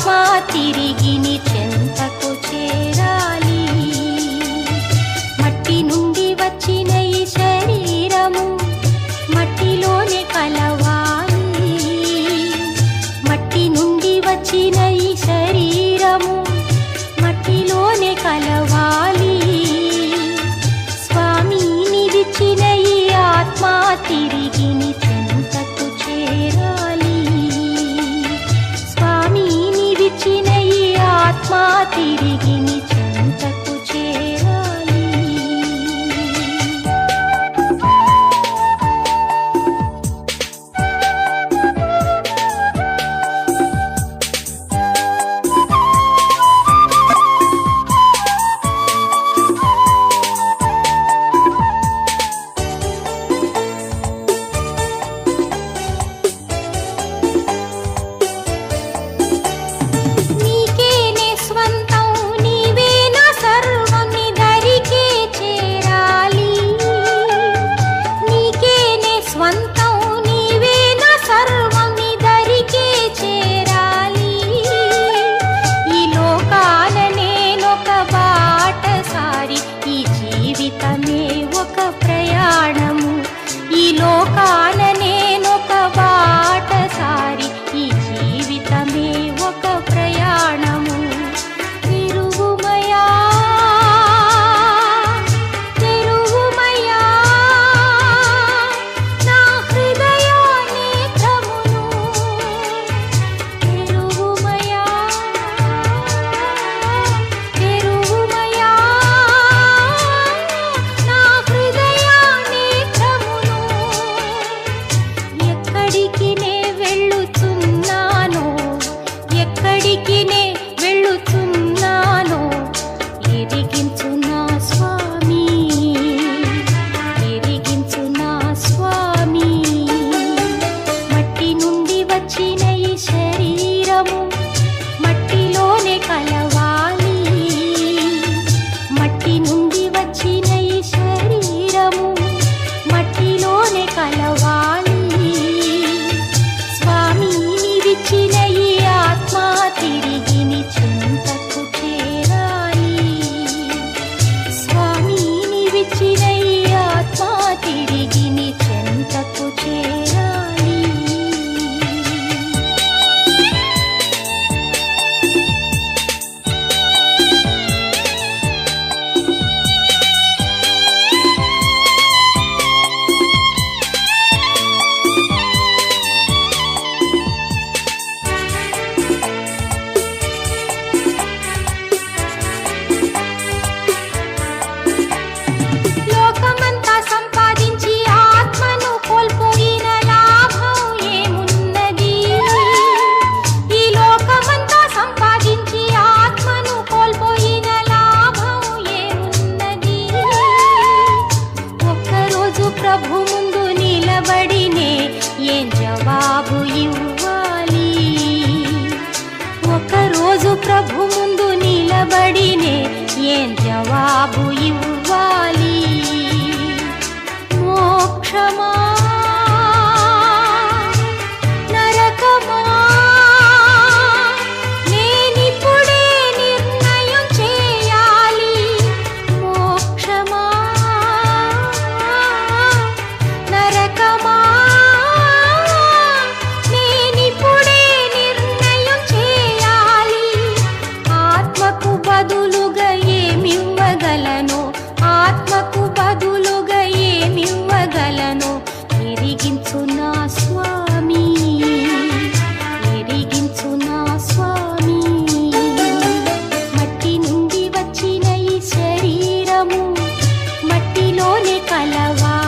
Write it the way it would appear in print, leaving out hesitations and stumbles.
ఆత్మ తిరిగి నీ చెంతకు చేరాలి. మట్టి నుండి వచ్చిన ఈ శరీరము మట్టిలోనే కలవాలి. మట్టి నుండి వచ్చిన ఈ శరీరము మట్టిలోనే కలవాలి. స్వామి నీవిచ్చిన ఈ ఆత్మ తిరిగి నీ చెంతకు చేరాలి. స్వామి నీవిచ్చిన ఈ ఆత్మ తిరిగి నీ చెంతకు చేరాలి. నీకేనే స్వంతం నీవే నా సర్వం నీ దరికే చేరాలి. నీకేనే స్వంతం నీవే నా సర్వం నీ దరికే చేరాలి. ఈ లోకాన నేనొక బాటసారి, ఈ జీవితమే ఒక ప్రయాణము. ఈ లోకాన నేనొక బాటసారి, ఈ జీవితమే ఒక ప్రయాణము. తిరుగుమయా తిరుగుమయా నా హృదయ నేత్రమును. తిరుగుమయా తిరుగుమయా నా హృదయ నేత్రమును. ఎక్కడికి నే వెళ్ళుచున్నానో, ఎక్కడికి నే వెళ్ళుచున్నానో ఎరిగించు నా స్వామి, ఎరిగించు నా స్వామి. మట్టి నుండి వచ్చిన ఈ శరీరము మట్టిలోనే కలవాలి. మట్టి నుండి వచ్చిన ఈ శరీరము మట్టిలోనే కలవాలి. స్వామి నీవిచ్చిన ఈ ఆత్మ తిరిగి నీ చెంతకు చేరాలి. స్వామి నీవిచ్చిన ఈ ఆత్మ తిరిగి నీ చెంతకు చేరాలి. లోకమంతా సంపాదించి ఆత్మను కోల్పోయిన లాభం ఏమున్నది? ఈ లోకమంతా సంపాదించి ఆత్మను కోల్పోయిన లాభం ఏమున్నది? ఒక్కరోజు ప్రభు ముందు నిలబడినే ఏం జవాబు ఇవ్వాలి? ఒకరోజు ప్రభు ముందు నిలబడినే ఏం జవాబు ఇవ్వాలి? మోక్షమా నరకమా నేనిప్పుడే నిర్ణయం చేయాలి. మోక్షమా నరకమా నేనిప్పుడే నిర్ణయం చేయాలి. ఆత్మకు బదులుగా ఏమివ్వగలను? ఆత్మకు బదులుగా ఏమివ్వగలను? ఎరిగించు నా స్వామి, ఎరిగించు నా స్వామి. మట్టి నుండి వచ్చిన ఈ శరీరము మట్టిలోనే కలవాలి.